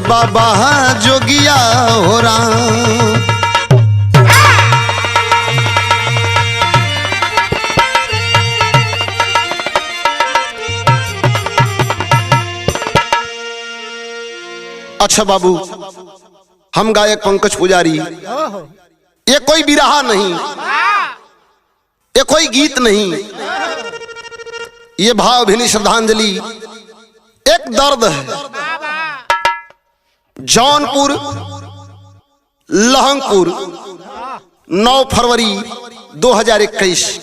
बाबा जोगिया हो राम। अच्छा बाबू, हम गायक पंकज पुजारी, ये कोई बिरहा नहीं, ये कोई गीत नहीं, ये भावभीनी श्रद्धांजलि एक दर्द है। जौनपुर लहंगपुर 9 फरवरी 2021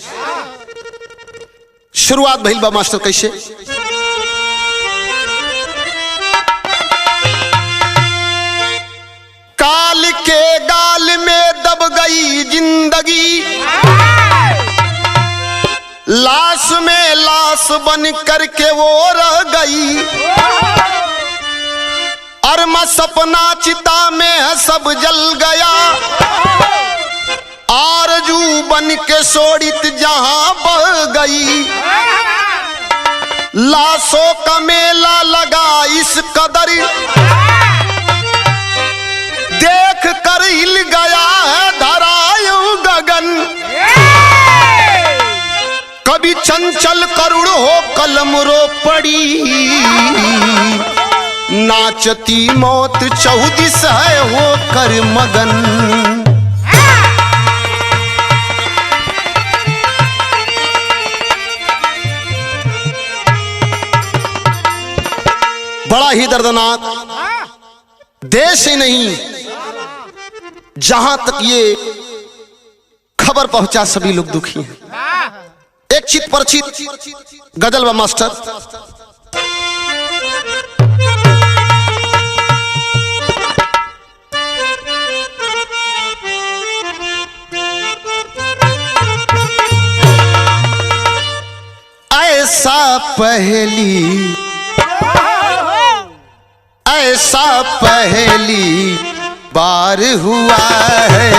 शुरुआत भइल बा मास्टर। कैसे? काल के गाल में दब गई जिंदगी, लाश में लाश बन करके वो रह गई। अरमा सपना चिता में है सब जल गया, आरजू बन के शोड़ित जहां बह गई। लाशों का मेला लगा इस कदर, देख कर हिल गया है धरायूं गगन। कभी चंचल करुण हो कलम रो पड़ी, नाचती मौत 14 है हो कर मगन। बड़ा ही दर्दनाक, देश ही नहीं जहां तक ये खबर पहुंचा सभी लोग दुखी हैं। एक चित परिचित गजल व मास्टर। ऐसा पहली बार हुआ है,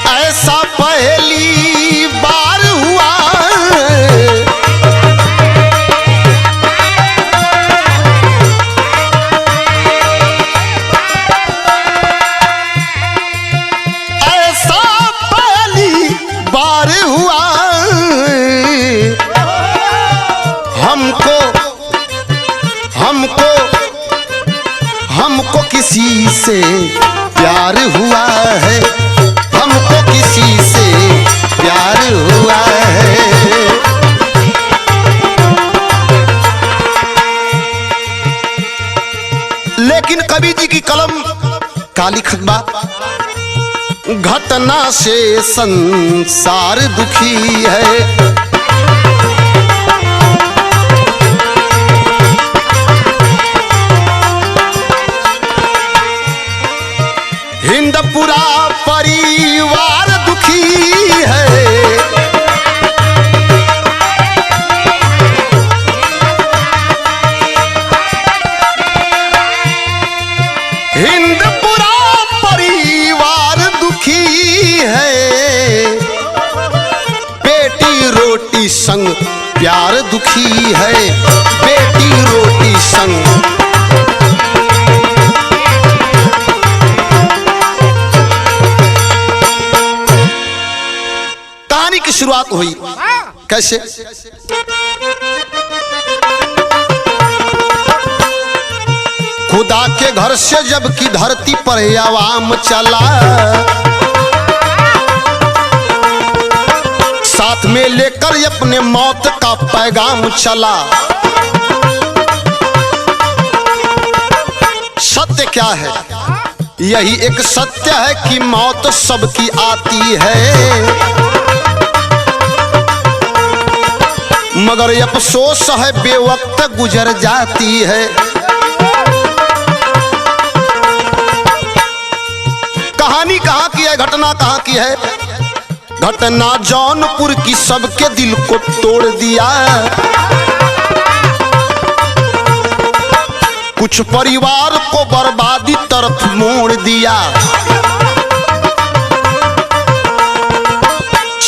ऐसा पहली बार हुआ है। ऐसा पहली बार हुआ हमको किसी से प्यार हुआ है, हमको किसी से प्यार हुआ है। लेकिन कवि जी की कलम काली खतबा, घटना से संसार दुखी है। हिंदपुरा परिवार दुखी है, हिंदपुरा परिवार दुखी है। बेटी रोटी संग प्यार दुखी है, बेटी रोटी संग। कहानी की शुरुआत हुई कैसे? खुदा के घर से जबकि धरती पर आवाम चला, साथ में लेकर अपने मौत का पैगाम चला। सत्य क्या है? यही एक सत्य है कि मौत सबकी आती है, मगर अफसोस है बेवक्त गुजर जाती है। कहानी कहाँ की है, घटना कहाँ की है? घटना जौनपुर की सबके दिल को तोड़ दिया। कुछ परिवार को बर्बादी तरफ मोड़ दिया।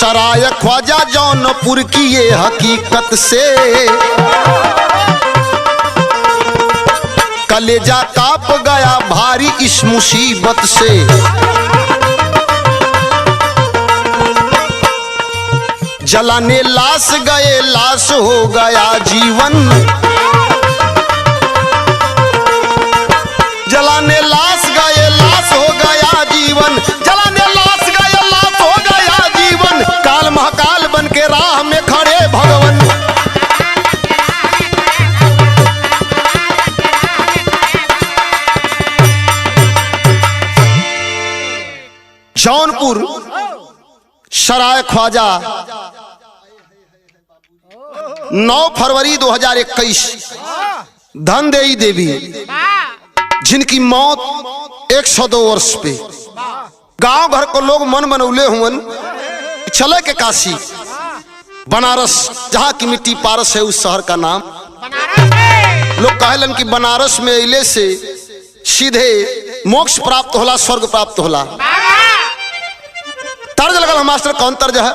सराय ख्वाजा जौनपुर की ये हकीकत से कलेजा कांप गया भारी इस मुसीबत से। जलाने लाश गए लाश हो गया जीवन, जलाने लाश गए लाश हो गया जीवन, जलाने लाश गए लाश हो गया जीवन। काल महाकाल बन के राह में खड़े भगवन। जौनपुर सराय ख्वाजा 9 फरवरी 2021 धनदेई देवी जिनकी मौत 102 वर्ष पे। गांव घर को लोग मन बनौले हुवन चले के काशी बनारस, जहां की मिट्टी पारस है उस शहर का नाम। लोग कहलन कि बनारस में अइले से सीधे मोक्ष प्राप्त होला, स्वर्ग प्राप्त होला। तर्ज लगल मास्टर, कौन तर्ज है?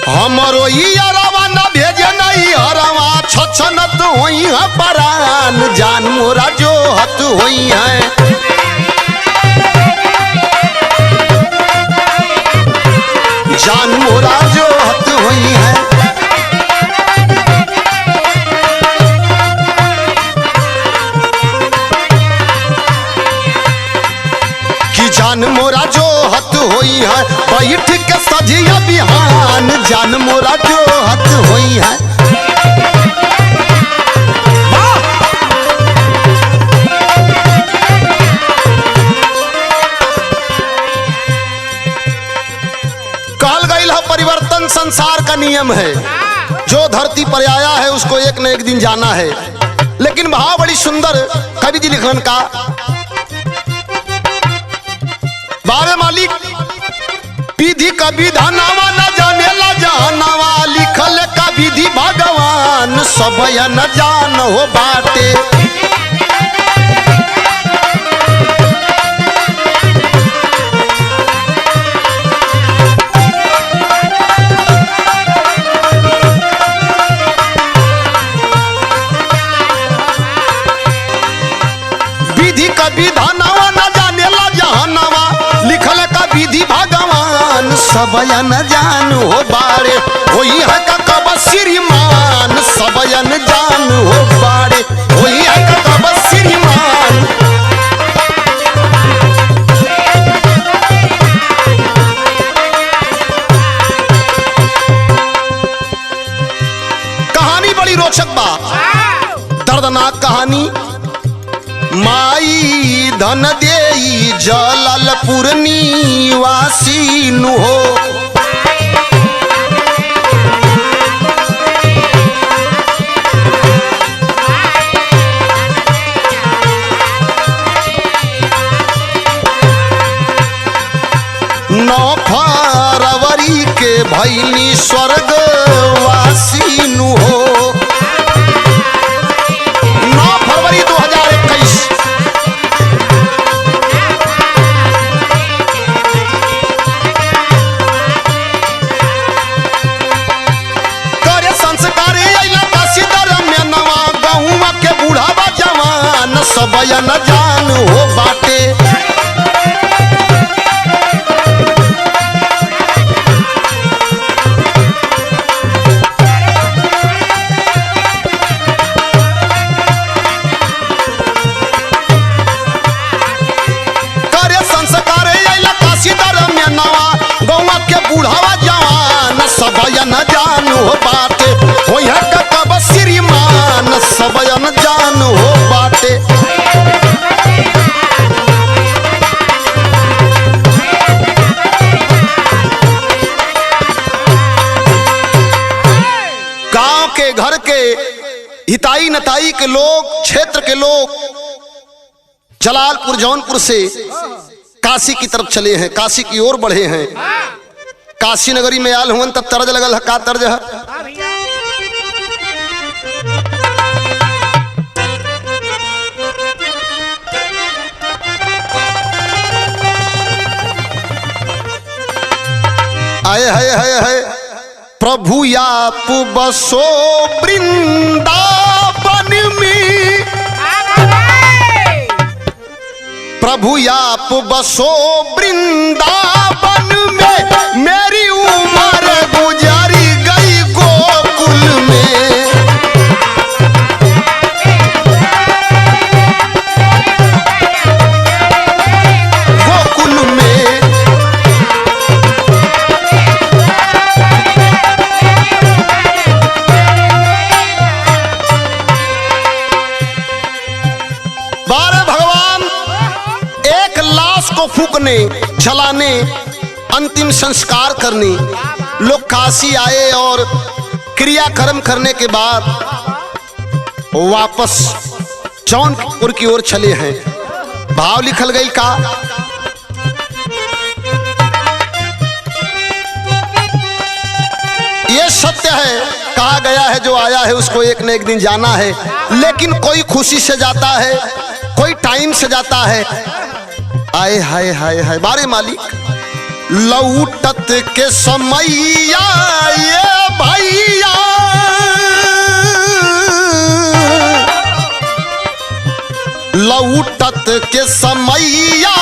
हमरो यारवा न भेजे नहीं हरवा, छछनत होई है परान, जान मोरा जो हत होई है। जान मोरा जो हत होई है। कि जान मोरा जो हत होई है, बैठ के सजिया बिहान, जान मोरा जो हत होई है। कहल गई है परिवर्तन संसार का नियम है, जो धरती पर आया है उसको एक न एक दिन जाना है। लेकिन भाव बड़ी सुंदर कवि जी लिखन का, बाबे मालिक विधि का विधानावा न जाने ला जहानावा, लिखल का विधि भगवान सब न जान हो बाटे। विधि का विधानावा न जाने ला जहानावा, लिखल का विधि भगवान सब न जान हो बारे। होई है का कब श्रीमान सब न जान हो बारे। होई है का कब श्रीमान। कहानी बड़ी रोचक बा, दर्दनाक कहानी। माई धन देई जलालपुर निवासी नु हो, नौ फरवरी के भैली स्वर्गवासी नु हो। 9 फरवरी 2021 करे संस्कार अइला काशी दरम्या नवा, गहुआ के बूढ़ावा जवान सब न जान हो बाटे। सब न जान हो बाटे। हो कब श्रीमान सब न जान हो बाटे। गांव के घर के हिताई नताई के लोग, क्षेत्र के लोग जलालपुर जौनपुर से काशी की तरफ चले हैं, काशी की ओर बढ़े हैं। काशी नगरी में आल हुन तब तर्ज लगल है। का तर्ज है? आए है प्रभु आप बसो वृंदावन में, प्रभु आप बसो वृंदावन में, मेरी उम्र गुजारी गई गोकुल में। गोकुल में बारे भगवान एक लाश को फूकने, जलाने, अंतिम संस्कार करने लोग काशी आए और क्रियाक्रम करने के बाद वापस जौनपुर की ओर चले हैं। भाव लिखल गई का ये सत्य है, कहा गया है जो आया है उसको एक न एक दिन जाना है, लेकिन कोई खुशी से जाता है, कोई टाइम से जाता है। आए हाय हाय हाय बारे मालिक लौटत के समैया ये भैया, लौटत के समैया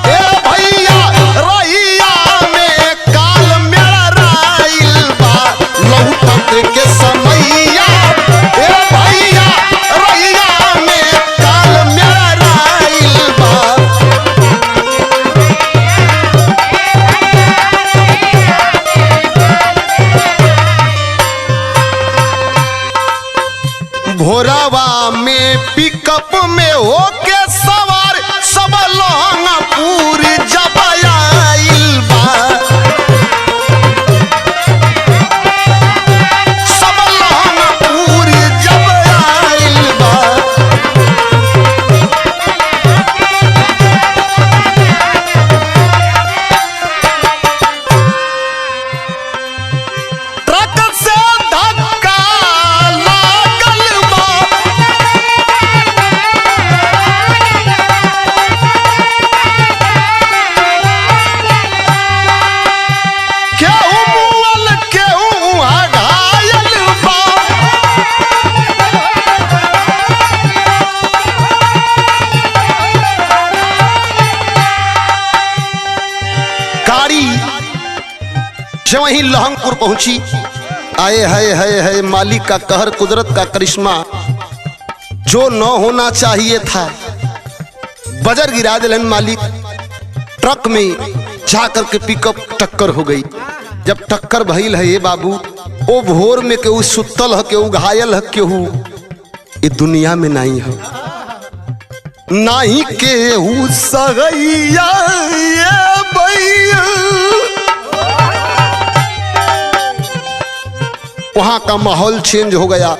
ए भैया, रैया में काल मेरा राइल बा। लौटत के समैया ए भैया, रैया में काल मेरा राइल बा। भोरावा में पिकअप में होके सवार सब लौंगपुर जब आइल बा। सब लौंगपुर जब आइल बा। ट्रक से धक्का लागल बा। केहू मुअल केहू घायल बा। गाड़ी जब वहीं लहंगपुर पहुंची, आए है मालिक का कहर, कुदरत का करिश्मा, जो न होना चाहिए था बजर गिरा दिलन मालिक। ट्रक में जाकर के पिकअप टक्कर हो गई। जब टक्कर भइल है ये बाबू, ओ भोर में केहू सुतल है, केहू घायल है, केहू ये दुनिया में नहीं है, नहीं केहू सगैया ये भैया। वहां का माहौल चेंज हो गया।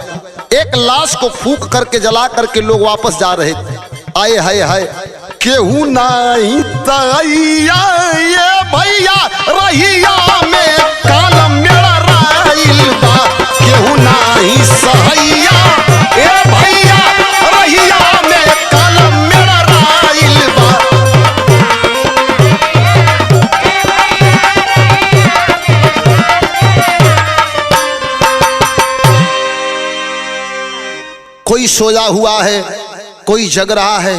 एक लाश को फूंक करके जला करके लोग वापस जा रहे थे। आए हाय केहू नहीं तैया ये भैया, रहिया में काल मेरा राइल बा। केहू नहीं सहैया ए भैया, रहिया में काल मेरा राइल बा। कोई सोया हुआ है, कोई जग रहा है,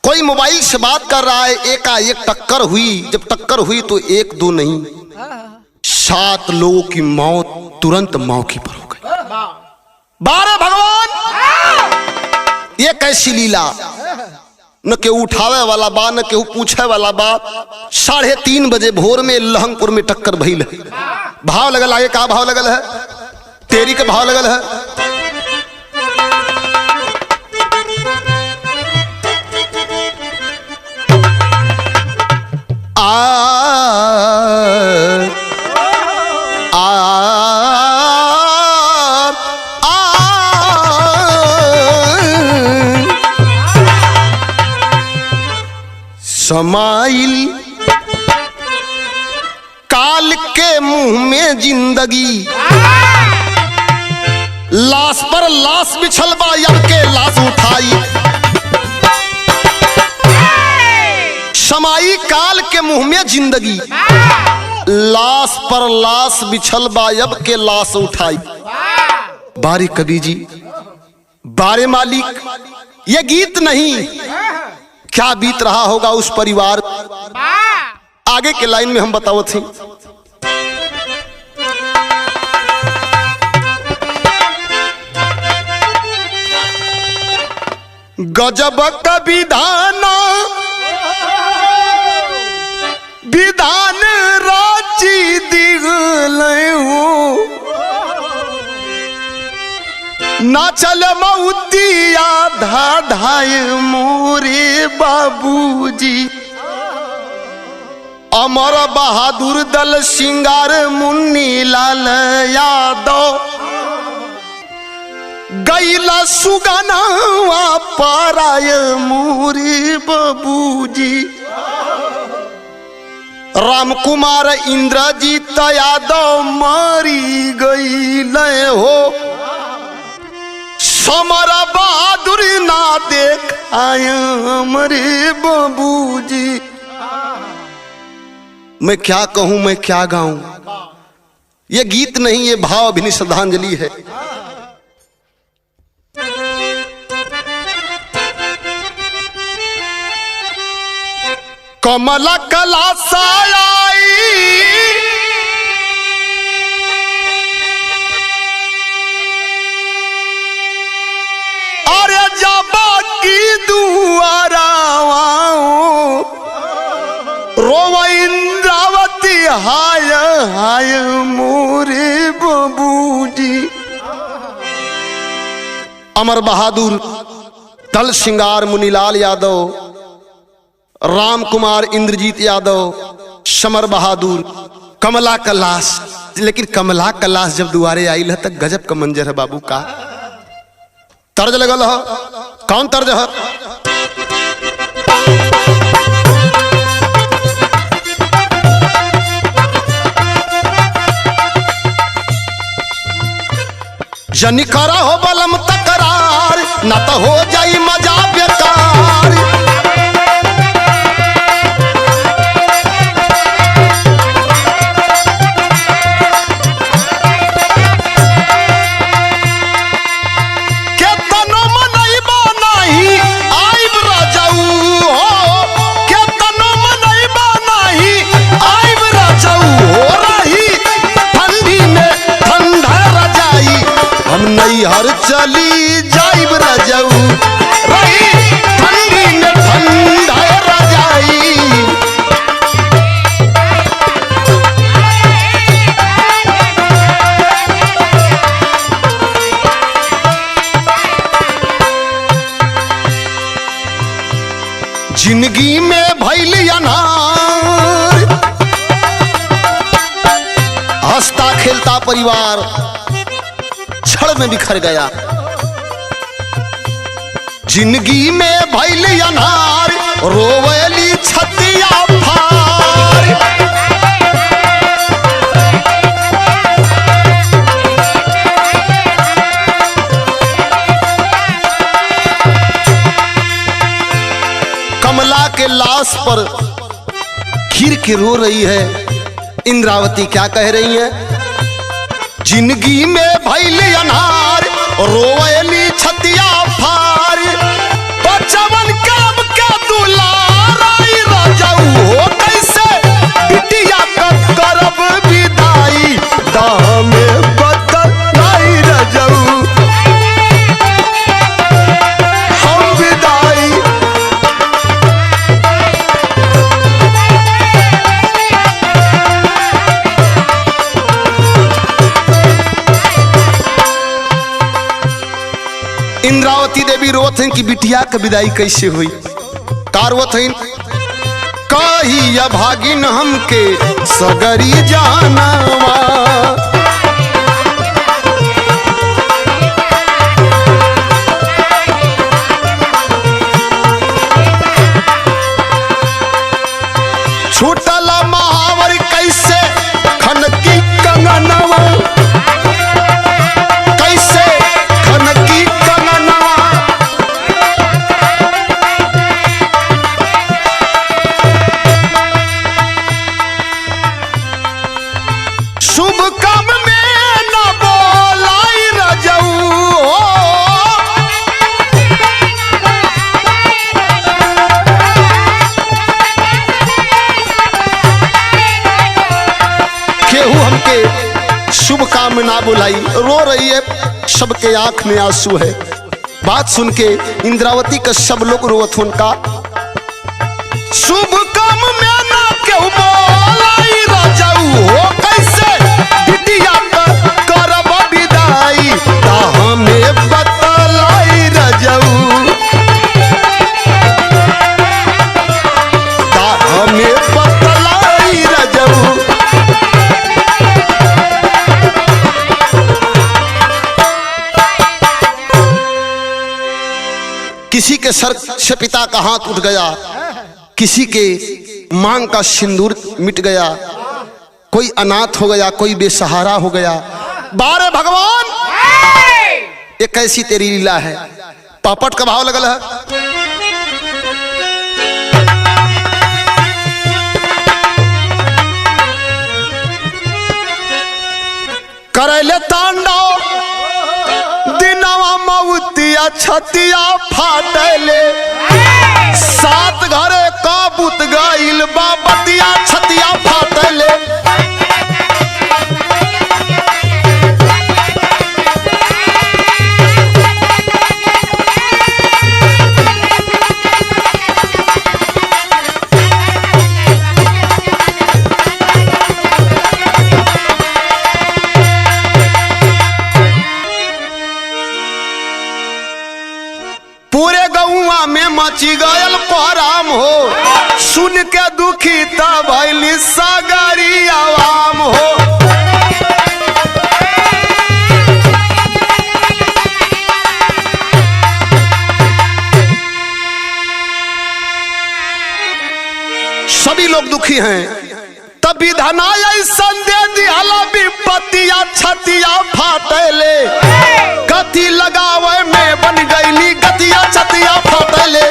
कोई मोबाइल से बात कर रहा है। एकाएक टक्कर हुई। जब टक्कर हुई तो एक दो नहीं, 7 लोगों की मौत तुरंत मौके पर हो गई। 12 भगवान, ये कैसी लीला। न केहू उठावे वाला बा, न केहू पूछे वाला बा। 3:30 बजे भोर में लहंगपुर में टक्कर भइल है। भाव लगल आगे का भाव लगल है, तेरी का भाव लगल है। समाइल काल के मुंह में जिंदगी, लाश पर लाश बिछल बा, अब के लाश उठाई। समाई काल के मुंह में जिंदगी, लाश पर लाश बिछल बायब के लाश उठाई। बारे कवि जी, बारे मालिक, ये गीत नहीं, क्या बीत रहा होगा उस परिवार। आगे के लाइन में हम बताओ थे। गजब का विधाना विधान राची दिगलहु ना चल मऊतिया ढाढाय मोरे बाबूजी। अमर बहादुर दल सिंगार मुन्नी लाल यादव गैला सुगनावा पाराय मोरे बाबूजी। राम कुमार इंद्रजीत यादव मारी गई हो समर बहादुर ना देखाय मरे बाबूजी। मैं क्या कहूं, मैं क्या गाऊं, ये गीत नहीं, ये भाव अभिनय श्रद्धांजलि है। कमला कला साई अरे जाबा की दुआरा रोवा इंद्रावती हाय हाय मोरे बाबूजी। अमर बहादुर दल सिंगार मुनीलाल यादव, राम कुमार इंद्रजीत यादव, समर बहादुर, कमला का लाश। लेकिन कमला का लाश जब दुआरे आई है तक गजब का मंजर है बाबू। का तर्ज लगल है, कौन तर्ज है? जनी करा हो बलम तकरार ना तो हो जाई मजा बेकार। हर चली जाइब रजाऊ रही ठंडी में ठंडा रजाई। जिंदगी में भइल अनार हंसता खेलता परिवार क्षण में बिखर गया। जिंदगी में भइल अनार रोवली छतिया फार। कमला के लाश पर गिर के रो रही है इंद्रावती। क्या कह रही है? जिंदगी में भइल अनार रोवली छतिया फार। बचवन काम का दुलाराई रजाऊ हो कैसे बिटिया का करब विदाई। दामे बतलाई रजाऊ हम विदाई। इंद्रावती देवी रोत हैं कि बिटिया का विदाई कैसे हुई। कारवत हैं कही भागिन हमके सगरी जानवा। छूटल महावर कैसे खनकी कंगनवा। कैसे खनकी कंगनवा। नाम ना बुलाई, रो रही है, सबके आंख में आंसू है। बात सुन के इंद्रावती का सब लोग रोवत उनका शुभ काम में ना क्यों बोलाई राजाऊ हो कैसे बिटिया करब विदाई ता हमें बतलाई राजाऊ ता हमें बतलाई राजाऊ। किसी के सर से पिता का हाथ उठ गया, किसी के मांग का सिंदूर मिट गया, कोई अनाथ हो गया, कोई बेसहारा हो गया। बारे भगवान ये कैसी तेरी लीला है। पापट का भाव लगल है। करैले तांडव दिनवा मऊतिया छतिया फाटले सात घरे काबूत गाइल बाबतिया छतिया फाटले। पूरे गौवा में मची गयल कोहराम हो, सुन के दुखी तब भइली सागरी आवाम हो। सभी लोग दुखी हैं। तब विधनाया संदेह दिहला विपत्तिया छतिया फाटले गति लगावे में बन गईली गतिया छतिया फाटले।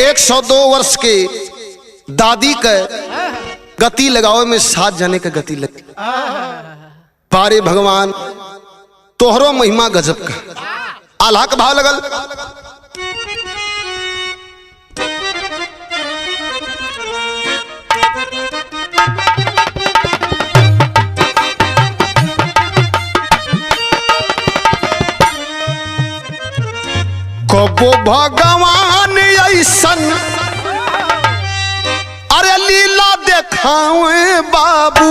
एक 102 वर्ष के दादी के गति लगावे में 7 जने के गति लगी। पारे भगवान तोहरो महिमा गजब का। आल्हा का भाव लगल कबो भगवान ऐसन अरे लीला देखावे बाबू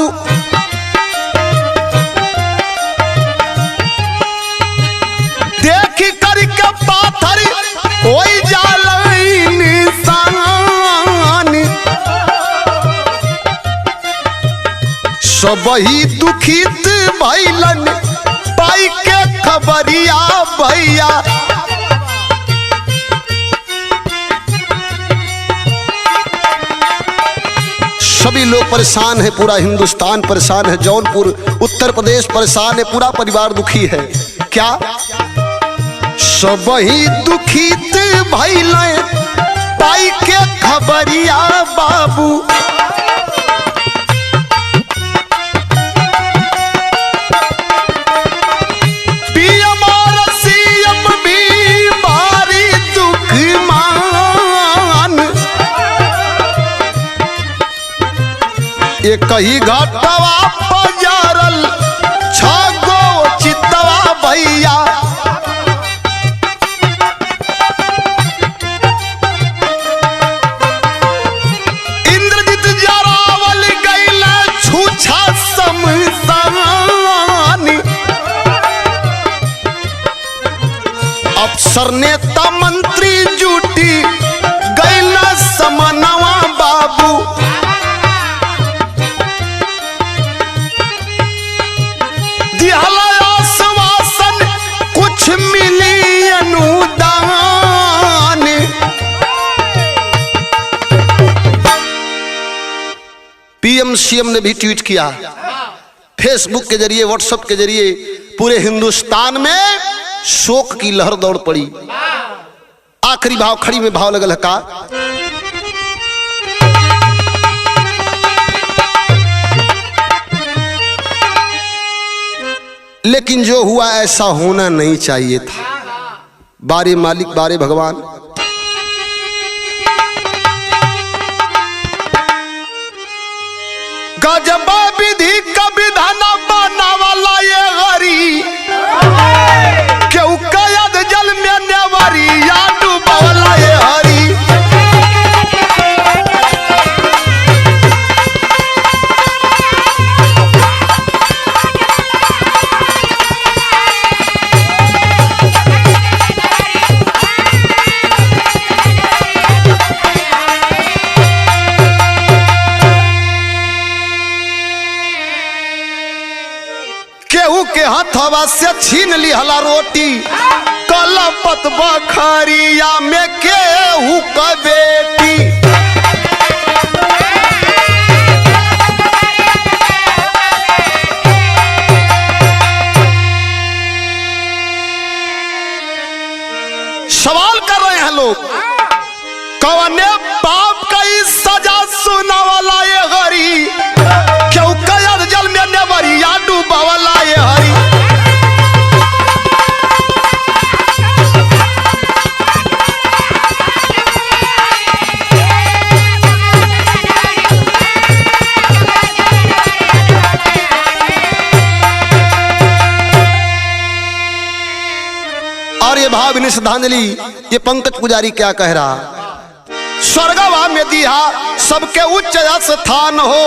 देख करके पाथर कोई जालई निशान सबही दुखित भइलन पाई के खबरिया भैया। सभी लोग परेशान है, पूरा हिंदुस्तान परेशान है, जौनपुर उत्तर प्रदेश परेशान है, पूरा परिवार दुखी है। क्या सबही दुखित भइले पाई के खबरिया बाबू। पीएम और सीएम भी भारी दुख मान एक ही घटवा पजारल छगो चितवा भैया। इंद्रजीत जरावल गइल छूछा समसान अफसर नेता मंत्री जुटी गइल समनवा बाबू। कुछ मिली अनुदान पीएम सीएम ने भी ट्वीट किया, फेसबुक के जरिए व्हाट्सएप के जरिए पूरे हिंदुस्तान में शोक की लहर दौड़ पड़ी। आखिरी भाव खड़ी में भाव लगल है का लेकिन जो हुआ ऐसा होना नहीं चाहिए था। बारे मालिक, बारे भगवान। गजबा विधि का विधान बनावाला ये हरी, क्यों कयद जल में नेवरी या डूबावला ये हरी। केहू के हथवा से छीन लिहला रोटी, कलपत बखरिया में केहू का बेटी। सवाल कर रहे हैं लोग, कौने पाप का इस सजा सुना वाला ये हरी, क्यों कयद जल में नेवरी या डूबावला ये हरी। और ये भाव श्रद्धांजलि, ये पंकज पुजारी क्या कह रहा, स्वर्गवा में दिया सबके उच्च स्थान हो,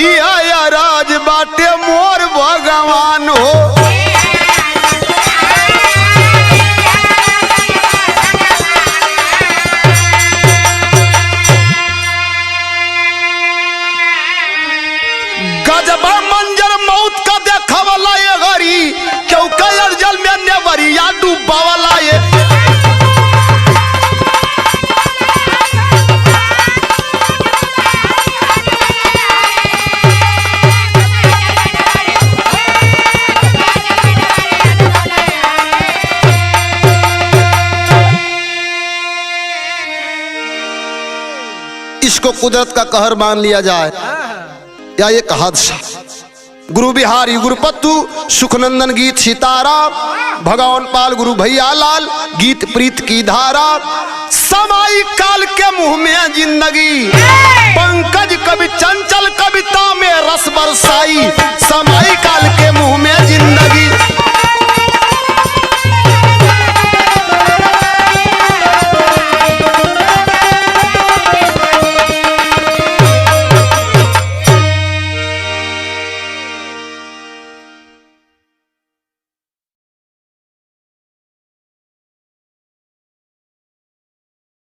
यह राज बाटे मोर भगवान हो। गजबा मंजर मौत का देखा वाला ये हरी, क्यों कयल जल में नेवरी या डूबावला ये। इसको कुदरत का कहर मान लिया जाए या एक हादसा। गुरु बिहारी गुरुपत्तु सुखनंदन गीत सितारा, भगवान पाल गुरु भैया लाल गीत प्रीत की धारा। समाई काल के मुंह में जिंदगी, पंकज कवि चंचल कविता में रस बरसाई। समाई